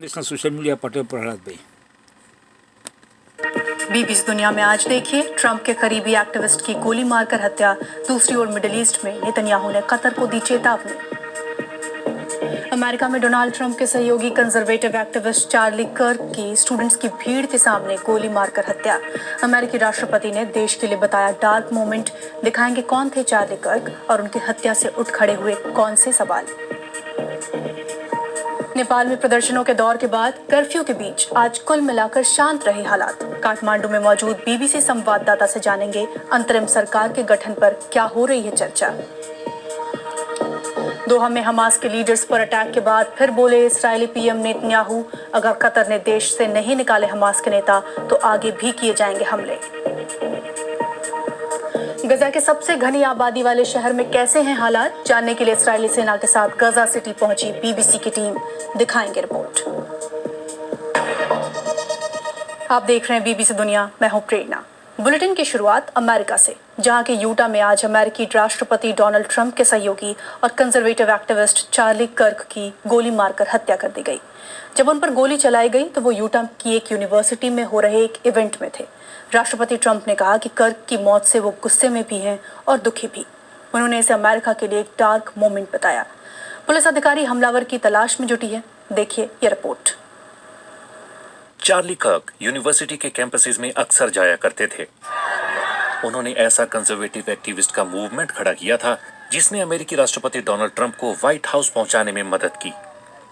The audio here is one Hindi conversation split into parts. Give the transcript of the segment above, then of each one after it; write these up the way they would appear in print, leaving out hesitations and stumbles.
देशना सोशल मीडिया पटेल प्रहलाद भाई। बीबीसी दुनिया में आज देखिए, ट्रंप के करीबी एक्टिविस्ट की गोली मारकर हत्या। दूसरी ओर मिडिल ईस्ट में नेतन्याहू ने कतर को दी चेतावनी। अमेरिका में डोनाल्ड ट्रंप के सहयोगी कंजर्वेटिव एक्टिविस्ट चार्ली कर्क की स्टूडेंट्स की भीड़ के सामने गोली मारकर हत्या। अमेरिकी राष्ट्रपति ने देश के लिए बताया डार्क मोमेंट। दिखाएंगे कौन थे चार्ली कर्क और उनकी हत्या से उठ खड़े हुए कौन से सवाल। नेपाल में प्रदर्शनों के दौर के बाद कर्फ्यू के बीच आज कुल मिलाकर शांत रहे हालात। काठमांडू में मौजूद बीबीसी संवाददाता से जानेंगे अंतरिम सरकार के गठन पर क्या हो रही है चर्चा। दोहा में हमास के लीडर्स पर अटैक के बाद फिर बोले इस्राएली पीएम नेतन्याहू, अगर कतर ने देश से नहीं निकाले हमास के नेता तो आगे भी किए जाएंगे हमले। गजा के सबसे घनी आबादी वाले शहर में कैसे हैं हालात, जानने के लिए इस्राएली सेना के साथ गजा सिटी पहुंची बीबीसी की टीम। दिखाएंगे रिपोर्ट। आप देख रहे हैं बीबीसी दुनिया, मैं हूं प्रेरणा। बुलेटिन की शुरुआत अमेरिका से, जहां के यूटा में आज अमेरिकी राष्ट्रपति डोनाल्ड ट्रंप के सहयोगी और कंजर्वेटिव एक्टिविस्ट चार्ली कर्क की गोली मारकर हत्या कर दी गई। जब उन पर गोली चलाई गई तो वो यूटा की एक यूनिवर्सिटी में हो रहे एक इवेंट में थे। राष्ट्रपति ट्रंप ने कहा कि कर्क की मौत से वो गुस्से में भी हैं और दुखी भी। उन्होंने इसे अमेरिका के लिए एक डार्क मोमेंट बताया। पुलिस अधिकारी हमलावर की तलाश में जुटी है। देखिए ये रिपोर्ट। चार्ली कर्क यूनिवर्सिटी के कैंपसेस में अक्सर जाया करते थे। उन्होंने ऐसा कंजर्वेटिव एक्टिविस्ट का मूवमेंट खड़ा किया था जिसने अमेरिकी राष्ट्रपति डोनाल्ड ट्रंप को व्हाइट हाउस पहुंचाने में मदद की।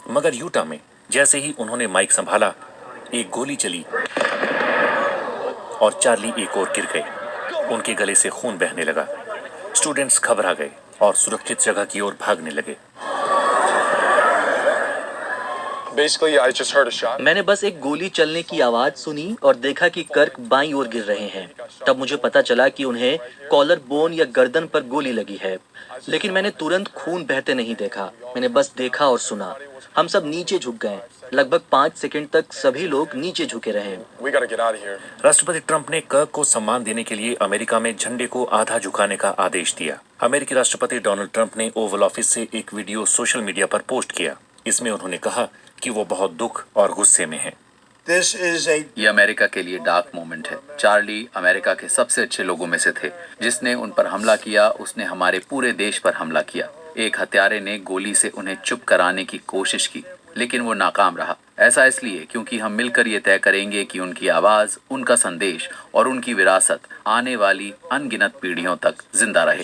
मगर यूटा में जैसे ही उन्होंने माइक संभाला, एक गोली चली और चार्ली एक और गिर गए। उनके गले से खून बहने लगा। स्टूडेंट्स घबरा गए और सुरक्षित जगह की ओर भागने लगे। मैंने बस एक गोली चलने की आवाज सुनी और देखा कि कर्क बाईं ओर गिर रहे हैं। तब मुझे पता चला कि उन्हें कॉलर बोन या गर्दन पर गोली लगी है, लेकिन मैंने तुरंत खून बहते नहीं देखा। मैंने बस देखा और सुना। हम सब नीचे झुक गए। लगभग 5 सेकंड तक सभी लोग नीचे झुके रहे। राष्ट्रपति ट्रंप ने कर्क को सम्मान देने के लिए अमेरिका में झंडे को आधा झुकाने का आदेश दिया। अमेरिकी राष्ट्रपति डोनाल्ड ट्रंप ने ओवल ऑफिस से एक वीडियो सोशल मीडिया पर पोस्ट किया। इसमें उन्होंने कहा कि वो बहुत दुख और गुस्से में हैं। ये अमेरिका के लिए डार्क मोमेंट है। चार्ली अमेरिका के सबसे अच्छे लोगों में से थे। जिसने उन पर हमला किया उसने हमारे पूरे देश पर हमला किया। एक हत्यारे ने गोली से उन्हें चुप कराने की कोशिश की, लेकिन वो नाकाम रहा। ऐसा इसलिए क्योंकि हम मिलकर ये तय करेंगे कि उनकी आवाज, उनका संदेश और उनकी विरासत आने वाली अनगिनत पीढ़ियों तक जिंदा रहे।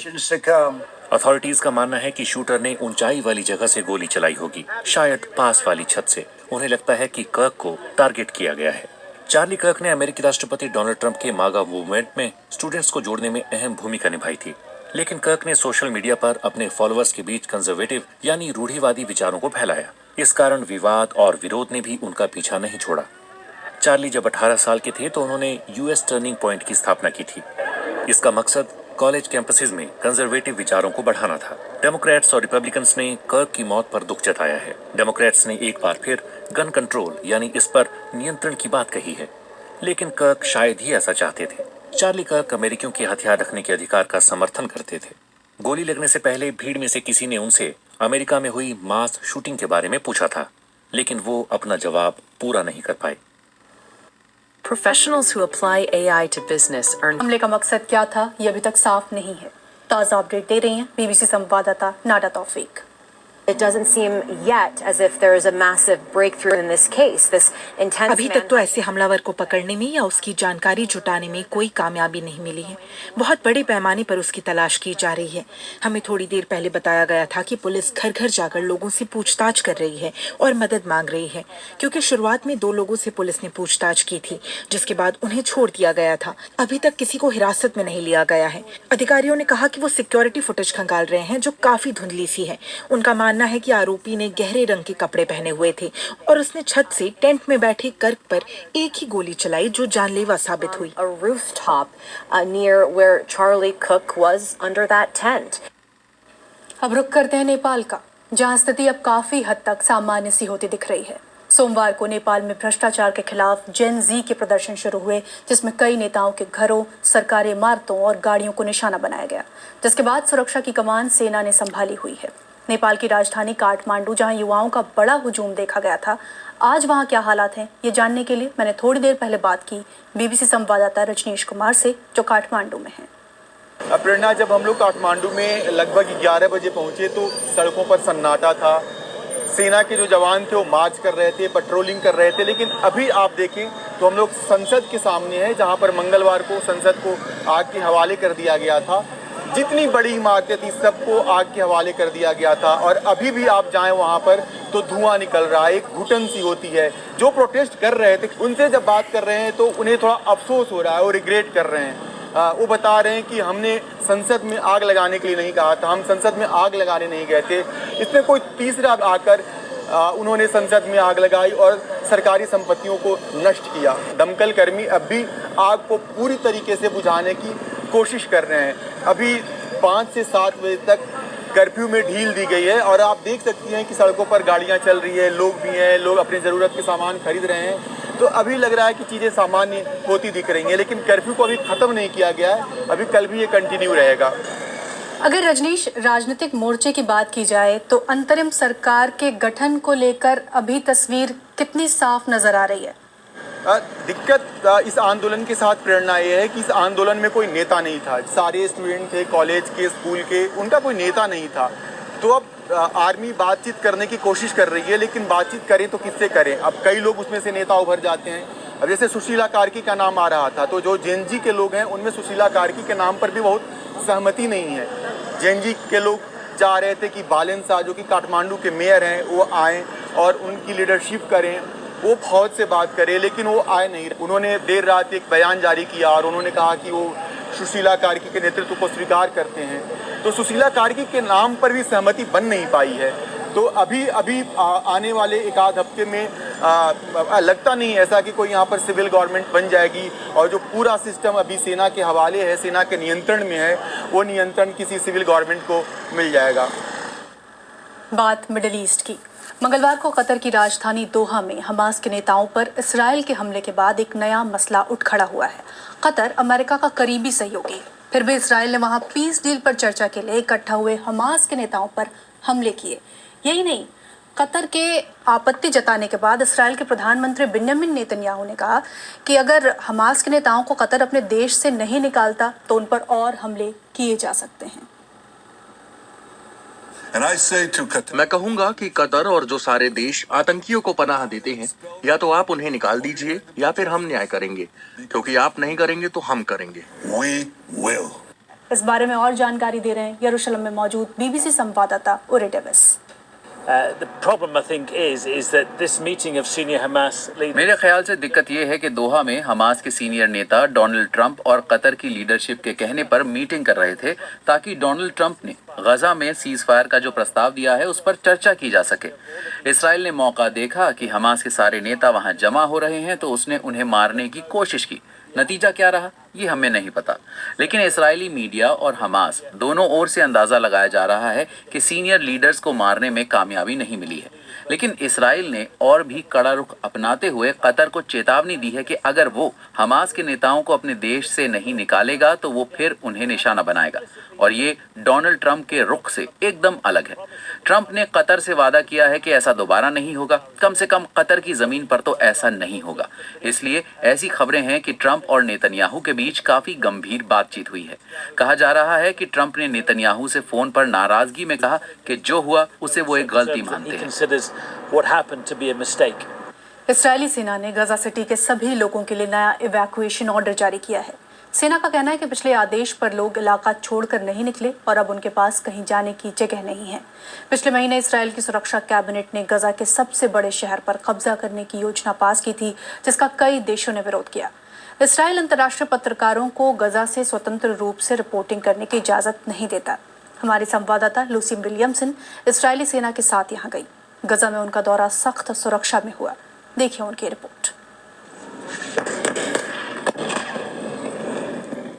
अथॉरिटीज का मानना है कि शूटर ने ऊंचाई वाली जगह से गोली चलाई होगी, शायद पास वाली छत से। उन्हें लगता है कि कर्क को टारगेट किया गया है। चार्ली कर्क ने अमेरिकी राष्ट्रपति डोनाल्ड ट्रंप के मागा मूवमेंट में स्टूडेंट्स को जोड़ने में अहम भूमिका निभाई थी। लेकिन कर्क ने सोशल मीडिया पर अपने फॉलोअर्स के बीच कंजर्वेटिव यानी रूढ़िवादी विचारों को फैलाया। इस कारण विवाद और विरोध ने भी उनका पीछा नहीं छोड़ा। चार्ली जब 18 साल के थे तो उन्होंने यूएस टर्निंग पॉइंट की स्थापना की थी। इसका मकसद कॉलेज कैंपसेस में कंजर्वेटिव विचारों को बढ़ाना था। डेमोक्रेट्स और रिपब्लिकन्स ने कर्क की मौत पर दुख जताया है। डेमोक्रेट्स ने एक बार फिर गन कंट्रोल यानी इस पर नियंत्रण की बात कही है, लेकिन कर्क शायद ही ऐसा चाहते थे। चार्ली कर्क अमेरिकियों के हथियार रखने के अधिकार का समर्थन करते थे। गोली लगने से पहले भीड़ में से किसी ने उनसे अमेरिका में हुई मास शूटिंग के बारे में पूछा था, लेकिन वो अपना जवाब पूरा नहीं कर पाए। Professionals who apply AI to business earn. हमले का मकसद क्या था ये अभी तक साफ नहीं है। ताज़ा अपडेट दे रही हैं बीबीसी संवाददाता नाडा तौफीक। It doesn't seem yet as if there is a massive breakthrough in this case. This intense अभी तक तो ऐसे हमलावर को पकड़ने में या उसकी जानकारी जुटाने में कोई कामयाबी नहीं मिली है। बहुत बड़े पैमाने पर उसकी तलाश की जा रही है। हमें थोड़ी देर पहले बताया गया था कि पुलिस घर घर जाकर लोगों से पूछताछ कर रही है और मदद मांग रही है, क्योंकि शुरुआत में 2 लोगों से पुलिस ने पूछताछ की थी, जिसके बाद उन्हें छोड़ दिया गया था। अभी तक किसी को हिरासत में नहीं लिया गया है। अधिकारियों ने कहा कि वो सिक्योरिटी फुटेज खंगाल रहे हैं जो काफी धुंधली सी है। उनका मानना है कि आरोपी ने गहरे रंग के कपड़े पहने हुए थे और उसने छत से टेंट में बैठे कर्क पर एक ही गोली चलाई जो जानलेवा साबित हुई। a rooftop near where Charlie Cook was under that tent. अब रुक करते हैं नेपाल का, जहां स्थिति अब काफी हद तक सामान्य सी होती दिख रही है। सोमवार को नेपाल में भ्रष्टाचार के खिलाफ जेन जी के प्रदर्शन शुरू हुए, जिसमें कई नेताओं के घरों, सरकारी इमारतों और गाड़ियों को निशाना बनाया गया, जिसके बाद सुरक्षा की कमान सेना ने संभाली हुई है। नेपाल की राजधानी काठमांडू, जहां युवाओं का बड़ा हुजूम देखा गया था, आज वहां क्या हालात हैं, ये जानने के लिए मैंने थोड़ी देर पहले बात की बीबीसी संवाददाता रजनीश कुमार से, जो काठमांडू में हैं। प्रेरणा, जब हम लोग काठमांडू में लगभग 11 बजे पहुंचे तो सड़कों पर सन्नाटा था। सेना के जो जवान थे वो मार्च कर रहे थे, पेट्रोलिंग कर रहे थे। लेकिन अभी आप देखें तो हम लोग संसद के सामने हैं, जहां पर मंगलवार को संसद को आग के हवाले कर दिया गया था। जितनी बड़ी इमारतें थी सबको आग के हवाले कर दिया गया था। और अभी भी आप जाएं वहां पर तो धुआं निकल रहा है, एक घुटन सी होती है। जो प्रोटेस्ट कर रहे थे उनसे जब बात कर रहे हैं तो उन्हें थोड़ा अफसोस हो रहा है और रिग्रेट कर रहे हैं। वो बता रहे हैं कि हमने संसद में आग लगाने के लिए नहीं कहा था, हम संसद में आग लगाने नहीं गए थे। इसमें कोई तीसरा आकर उन्होंने संसद में आग लगाई और सरकारी संपत्तियों को नष्ट किया। दमकल कर्मी अब भी आग को पूरी तरीके से बुझाने की कोशिश कर रहे हैं। अभी 5 से 7 बजे तक कर्फ्यू में ढील दी गई है और आप देख सकती हैं कि सड़कों पर गाड़ियां चल रही है, लोग भी हैं, लोग अपनी ज़रूरत के सामान खरीद रहे हैं। तो अभी लग रहा है कि चीज़ें सामान्य होती दिख रही हैं, लेकिन कर्फ्यू को अभी ख़त्म नहीं किया गया है, अभी कल भी ये कंटिन्यू रहेगा। अगर रजनीश, राजनीतिक मोर्चे की बात की जाए तो अंतरिम सरकार के गठन को लेकर अभी तस्वीर कितनी साफ नजर आ रही है? दिक्कत इस आंदोलन के साथ प्रेरणा ये है कि इस आंदोलन में कोई नेता नहीं था। सारे स्टूडेंट थे, कॉलेज के, स्कूल के, उनका कोई नेता नहीं था। तो अब आर्मी बातचीत करने की कोशिश कर रही है, लेकिन बातचीत करें तो किससे करें? अब कई लोग उसमें से नेता उभर जाते हैं। अब जैसे सुशीला कार्की का नाम आ रहा था, तो जो जेएनजी के लोग हैं उनमें सुशीला कार्की के नाम पर भी बहुत सहमति नहीं है। जेएनजी के लोग चाह रहे थे कि बालन शाह, जो कि काठमांडू के मेयर हैं, वो आएँ और उनकी लीडरशिप करें, वो फौज से बात करे, लेकिन वो आए नहीं। उन्होंने देर रात एक बयान जारी किया और उन्होंने कहा कि वो सुशीला कार्की के नेतृत्व को स्वीकार करते हैं। तो सुशीला कार्की के नाम पर भी सहमति बन नहीं पाई है। तो अभी आने वाले एक आध हफ्ते में लगता नहीं ऐसा कि कोई यहाँ पर सिविल गवर्नमेंट बन जाएगी और जो पूरा सिस्टम अभी सेना के हवाले है, सेना के नियंत्रण में है, वो नियंत्रण किसी सिविल गवर्नमेंट को मिल जाएगा। बात मिडिल ईस्ट की। मंगलवार को कतर की राजधानी दोहा में हमास के नेताओं पर इस्राएल के हमले के बाद एक नया मसला उठ खड़ा हुआ है। कतर अमेरिका का करीबी सहयोगी, फिर भी इस्राएल ने वहां पीस डील पर चर्चा के लिए इकट्ठा हुए हमास के नेताओं पर हमले किए। यही नहीं, कतर के आपत्ति जताने के बाद इस्राएल के प्रधानमंत्री बेंजामिन नेतन्याहू ने कहा कि अगर हमास के नेताओं को कतर अपने देश से नहीं निकालता तो उन पर और हमले किए जा सकते हैं। मैं कहूंगा कि कतर और जो सारे देश आतंकियों को पनाह देते हैं, या तो आप उन्हें निकाल दीजिए या फिर हम न्याय करेंगे, क्योंकि आप नहीं करेंगे तो हम करेंगे। इस बारे में और जानकारी दे रहे हैं यरूशलेम में मौजूद बीबीसी संवाददाता उरे Davis. The problem, I think, is that this meeting of senior Hamas leaders. मेरे ख्याल से दिक्कत ये है कि दोहा में हमास के सीनियर नेता डोनाल्ड ट्रंप और कतर की लीडरशिप के कहने पर मीटिंग कर रहे थे ताकि डोनाल्ड ट्रंप ने गजा में सीज फायर का जो प्रस्ताव दिया है उस पर चर्चा की जा सके। इसराइल ने मौका देखा कि हमास के सारे नेता वहां जमा हो रहे हैं तो उसने उन्हें मारने की कोशिश की। नतीजा क्या रहा ये हमें नहीं पता, लेकिन इस्राएली मीडिया और हमास दोनों ओर से अंदाजा लगाया जा रहा है कि सीनियर लीडर्स को मारने में कामयाबी नहीं मिली है। लेकिन इस्राइल ने और भी कड़ा रुख अपनाते हुए कतर को चेतावनी दी है कि अगर वो हमास के नेताओं को अपने देश से नहीं निकालेगा तो वो फिर उन्हें निशाना बनाएगा, और ये डोनाल्ड ट्रंप के रुख से एकदम अलग है। ट्रंप ने कतर से वादा किया है कि ऐसा दोबारा नहीं होगा, कम से कम कतर की जमीन पर तो ऐसा नहीं होगा। इसलिए ऐसी खबरें हैं कि ट्रंप और नेतन्याहू के बीच काफी गंभीर बातचीत हुई है। कहा जा रहा है कि ट्रंप ने नेतन्याहू से फोन पर नाराजगी में कहा कि जो हुआ उसे वो एक गलती मानते हैं। इस्राएली सेना ने गजा सिटी के सभी लोगों के लिए नया इवैक्यूएशन ऑर्डर जारी किया है। सेना का कहना है कि पिछले आदेश पर लोग इलाका छोड़कर नहीं निकले और अब उनके पास कहीं जाने की जगह नहीं है। पिछले महीने इस्राएल की सुरक्षा कैबिनेट ने गजा के सबसे बड़े शहर पर कब्जा करने की योजना पास की थी, जिसका कई देशों ने विरोध किया। इस्राएल अंतर्राष्ट्रीय पत्रकारों को गजा से स्वतंत्र रूप से रिपोर्टिंग करने की इजाज़त नहीं देता। हमारी संवाददाता लूसी विलियमसन इस्राएली सेना के साथ यहाँ गई। गजा में उनका दौरा सख्त सुरक्षा में हुआ। देखिए उनकी रिपोर्ट।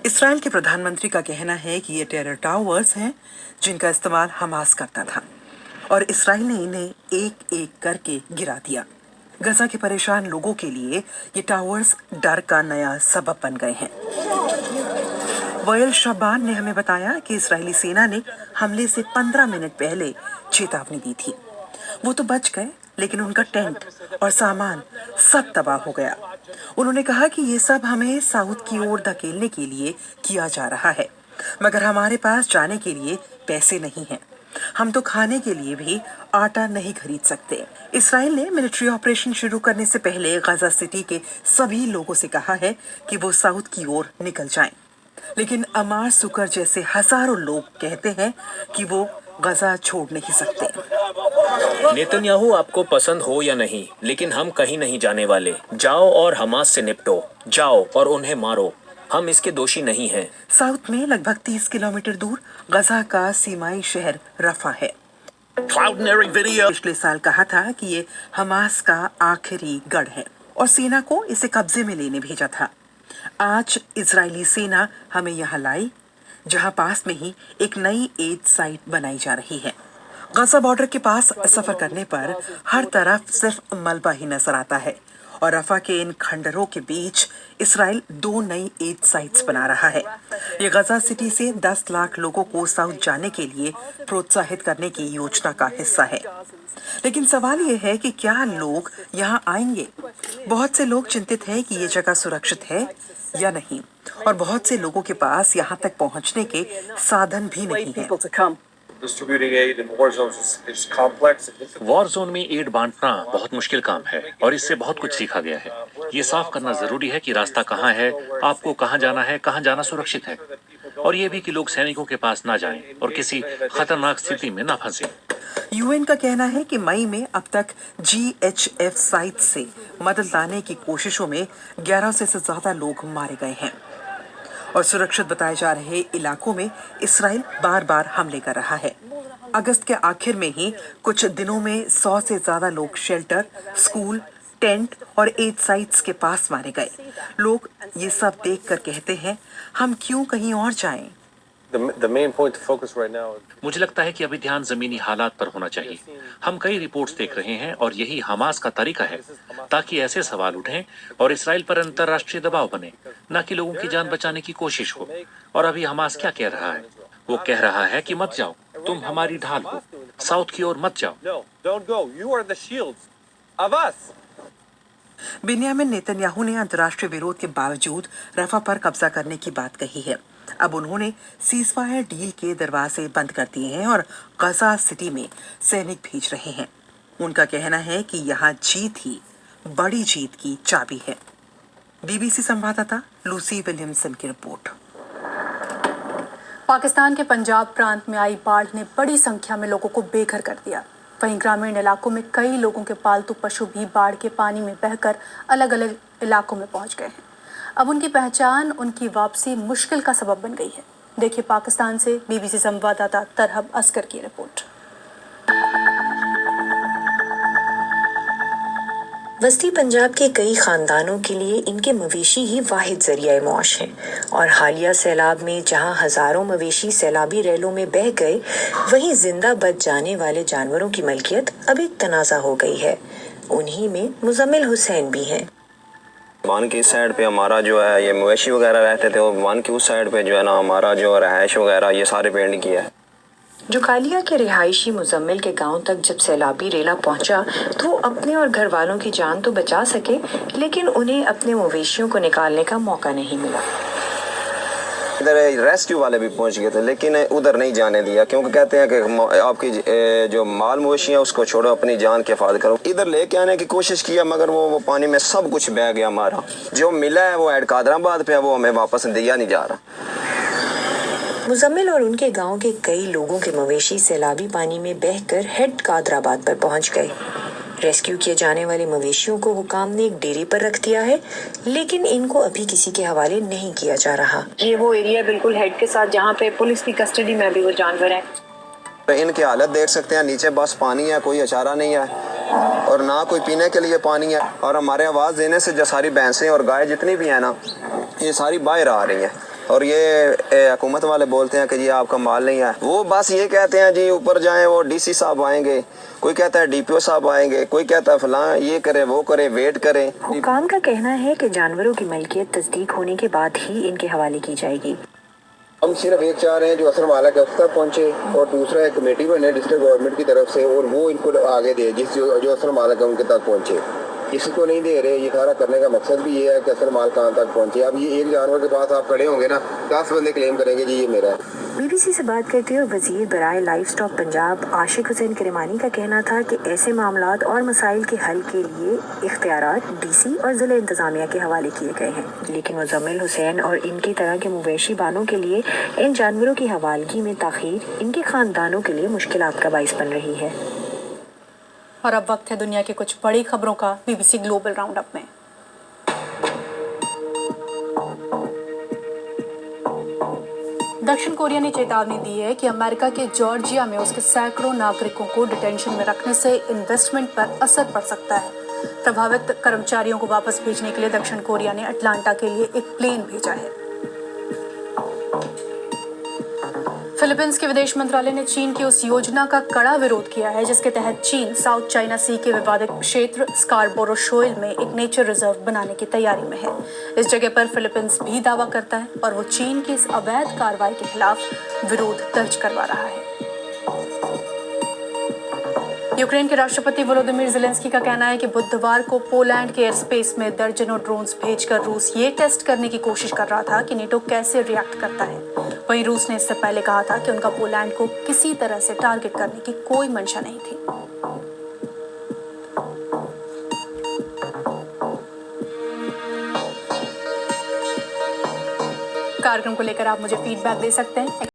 इस्राएल के प्रधानमंत्री का कहना है कि ये टेरर टावर्स हैं जिनका इस्तेमाल हमास करता था और इस्राएल ने इन्हें एक एक करके गिरा दिया। गजा के परेशान लोगों के लिए ये टावर्स डर का नया सबब बन गए हैं। वयल शबान ने हमें बताया कि इजरायली सेना ने हमले से 15 मिनट पहले चेतावनी दी थी। वो तो बच गए, लेकिन उनका टेंट और सामान सब तबाह हो गया। उन्होंने कहा कि ये सब हमें साउथ की ओर धकेलने के लिए किया जा रहा है, मगर हमारे पास जाने के लिए पैसे नहीं हैं। हम तो खाने के लिए भी आटा नहीं खरीद सकते। इसराइल ने मिलिट्री ऑपरेशन शुरू करने से पहले गाजा सिटी के सभी लोगों से कहा है कि वो साउथ की ओर निकल जाएं। लेकिन अमार सुकर जैसे हजारों लोग कहते हैं कि वो गाजा छोड़ नहीं सकते। नेतन्याहू आपको पसंद हो या नहीं, लेकिन हम कहीं नहीं जाने वाले। जाओ और हमास से निपटो, जाओ और उन्हें मारो। हम इसके दोषी नहीं हैं। साउथ में लगभग 30 किलोमीटर दूर गाजा का सीमाई शहर रफा है। पिछले साल कहा था कि ये हमास का आखिरी गढ़ है और सेना को इसे कब्जे में लेने भेजा था। आज इजरायली सेना हमें यहाँ लाई, जहाँ पास में ही एक नई एड साइट बनाई जा रही है। गाजा बॉर्डर के पास सफर करने पर हर तरफ सिर्फ मलबा ही नजर आता है और रफा के इन खंडरों के बीच इसराइल 2 नई एड साइट्स बना रहा है। ये गाजा सिटी से 10 लाख लोगों को साउथ जाने के लिए प्रोत्साहित करने की योजना का हिस्सा है। लेकिन सवाल ये है कि क्या लोग यहाँ आएंगे? बहुत से लोग चिंतित हैं कि ये जगह सुरक्षित है या नहीं, और बहुत से लोगों के पास यहाँ तक पहुँचने के साधन भी नहीं है। वॉर जोन में एड बांटना बहुत मुश्किल काम है और इससे बहुत कुछ सीखा गया है। ये साफ करना जरूरी है कि रास्ता कहाँ है, आपको कहाँ जाना है, कहाँ जाना सुरक्षित है, और ये भी कि लोग सैनिकों के पास ना जाएं और किसी खतरनाक स्थिति में ना फंसे। यूएन का कहना है कि मई में अब तक GHF साइट से मदद लाने की कोशिशों में 1100 से ज्यादा लोग मारे गए हैं और सुरक्षित बताए जा रहे इलाकों में इसराइल बार बार हमले कर रहा है। अगस्त के आखिर में ही कुछ दिनों में 100 से ज्यादा लोग शेल्टर, स्कूल, टेंट और एड साइट्स के पास मारे गए। लोग ये सब देखकर कहते हैं, हम क्यों कहीं और जाएं? मुझे लगता है कि अभी ध्यान जमीनी हालात पर होना चाहिए। हम कई रिपोर्ट्स देख रहे हैं और यही हमास का तरीका है, ताकि ऐसे सवाल उठें और इसराइल पर अंतर्राष्ट्रीय दबाव बने, न कि लोगों की जान बचाने की कोशिश हो। और अभी हमास क्या कह रहा है? वो कह रहा है कि मत जाओ, तुम हमारी ढाल हो, साउथ की ओर मत जाओ। बेन्यामिन नेतन्याहू ने अंतर्राष्ट्रीय विरोध के बावजूद रफा पर कब्जा करने की बात कही है। अब उन्होंने सीजफायर डील के दरवाजे बंद कर दिए हैं और गाजा सिटी में सैनिक भेज रहे हैं। उनका कहना है कि यहाँ जीत ही बड़ी जीत की चाबी है। BBC संवाददाता लूसी विलियमसन की रिपोर्ट। पाकिस्तान के पंजाब प्रांत में आई बाढ़ ने बड़ी संख्या में लोगों को बेघर कर दिया। वहीं ग्रामीण इलाकों में कई लोगों के पालतू पशु भी बाढ़ के पानी में बहकर अलग अलग इलाकों में पहुंच गए हैं। अब उनकी पहचान, उनकी वापसी मुश्किल का सबब बन गई है। देखिए पाकिस्तान से BBC संवाददाता तरहब अस्कर की रिपोर्ट। वस्ती पंजाब के कई खानदानों के लिए इनके मवेशी ही वाहिद जरिया मौश हैं और हालिया सैलाब में जहां हजारों मवेशी सैलाबी रैलों में बह गए, वहीं जिंदा बच जाने वाले जानवरों की मलकियत अब एक तनाज़ा हो गई है। उन्हीं में मुजम्मिल हुसैन भी हैं। वन की साइड पे हमारा जो है ये मवेशी वगैरह रहते थे, और वन की उस साइड पे जो है ना हमारा जो रहायश वगैरह ये सारे पेंट किया है। जुकालिया के रिहायशी मुजम्मिल के गांव तक जब सैलाबी रेला पहुंचा तो वो अपने और घर वालों की जान तो बचा सके, लेकिन उन्हें अपने मवेशियों को निकालने का मौका नहीं मिला। इधर रेस्क्यू वाले भी पहुंच गए थे, लेकिन उधर नहीं जाने दिया, क्योंकि कहते हैं कि आपकी जो माल मवेशी है उसको छोड़ो, अपनी जान की हिफाजत करो। इधर लेके आने की कोशिश किया, मगर वो पानी में सब कुछ बह गया। हमारा जो मिला है वो हेड कादराबाद पे है, वो हमें वापस दिया नहीं जा रहा। मुजम्मिल और उनके गांव के कई लोगों के मवेशी सैलाबी पानी में बहकर हेड कादराबाद पर पहुंच गए। रेस्क्यू किए जाने वाले मवेशियों को हुकाम ने एक डेरे पर रख दिया है, लेकिन इनको अभी किसी के हवाले नहीं किया जा रहा। ये वो एरिया बिल्कुल हेड के साथ जहाँ पे पुलिस की कस्टडी में भी वो जानवर है। इनकी हालत देख सकते हैं, नीचे बस पानी है, कोई अचारा नहीं है और ना कोई पीने के लिए पानी है। और हमारे आवाज़ देने से जो सारी भैंसें और गाय जितनी भी है ना, ये सारी बाहर आ रही हैं। और ये हुकूमत वाले बोलते हैं कि जी आपका माल नहीं है। वो बस ये कहते हैं जी ऊपर जाएं, वो DC साहब आएंगे, कोई कहता है DPO साहब आएंगे, कोई कहता है फलां ये करे वो करे, वेट करें। हुकाम का कहना है कि जानवरों की मलकियत तस्दीक होने के बाद ही इनके हवाले की जाएगी। हम सिर्फ एक चाह रहे हैं जो असल मालिक है उस तक पहुँचे, और दूसरा एक कमेटी बने डिस्ट्रिक्ट गवर्नमेंट की तरफ से, और वो इनको आगे दे जो असल मालिक है उनके तक पहुँचे। किसी को नहीं दे रहे। ये सारा करने का मकसद भी ये है कि असल माल कहाँ तक पहुँचे। अब ये एक जानवर के पास आप खड़े होंगे ना, 10 बंदे क्लेम करेंगे जी ये मेरा है। बीबीसी से बात करते हुए वजीर बराए लाइफ स्टॉक पंजाब आशिक हुसैन किरमानी का कहना था कि ऐसे मामलात और मसाइल के हल के लिए इख्तियारात डीसी और ज़िला इंतज़ामिया के हवाले किए गए हैं, लेकिन मुज़म्मिल हुसैन और इनकी तरह के मवेशी बानों के लिए इन जानवरों की हवालगी में ताख़ीर इनके ख़ानदानों के लिए मुश्किलात का बाइस बन रही है। और अब वक्त है दुनिया की कुछ बड़ी खबरों का बीबीसी ग्लोबल राउंड अप में। दक्षिण कोरिया ने चेतावनी दी है कि अमेरिका के जॉर्जिया में उसके सैकड़ों नागरिकों को डिटेंशन में रखने से इन्वेस्टमेंट पर असर पड़ सकता है। प्रभावित कर्मचारियों को वापस भेजने के लिए दक्षिण कोरिया ने अटलांटा के लिए एक प्लेन भेजा है। फिलीपींस के विदेश मंत्रालय ने चीन की उस योजना का कड़ा विरोध किया है जिसके तहत चीन साउथ चाइना सी के विवादित क्षेत्र स्कारबोरो शोयल में एक नेचर रिजर्व बनाने की तैयारी में है। इस जगह पर फिलीपींस भी दावा करता है और वो चीन की इस अवैध कार्रवाई के खिलाफ विरोध दर्ज करवा रहा है। यूक्रेन के राष्ट्रपति वोलोदिमीर ज़ेलेंस्की का कहना है कि बुधवार को पोलैंड के एयर स्पेस में दर्जनों ड्रोन्स भेजकर रूस ये टेस्ट करने की कोशिश कर रहा था कि नेटो कैसे रिएक्ट करता है। वहीं रूस ने इससे पहले कहा था कि उनका पोलैंड को किसी तरह से टारगेट करने की कोई मंशा नहीं थी। कार्यक्रम को लेकर आप मुझे फीडबैक दे सकते हैं।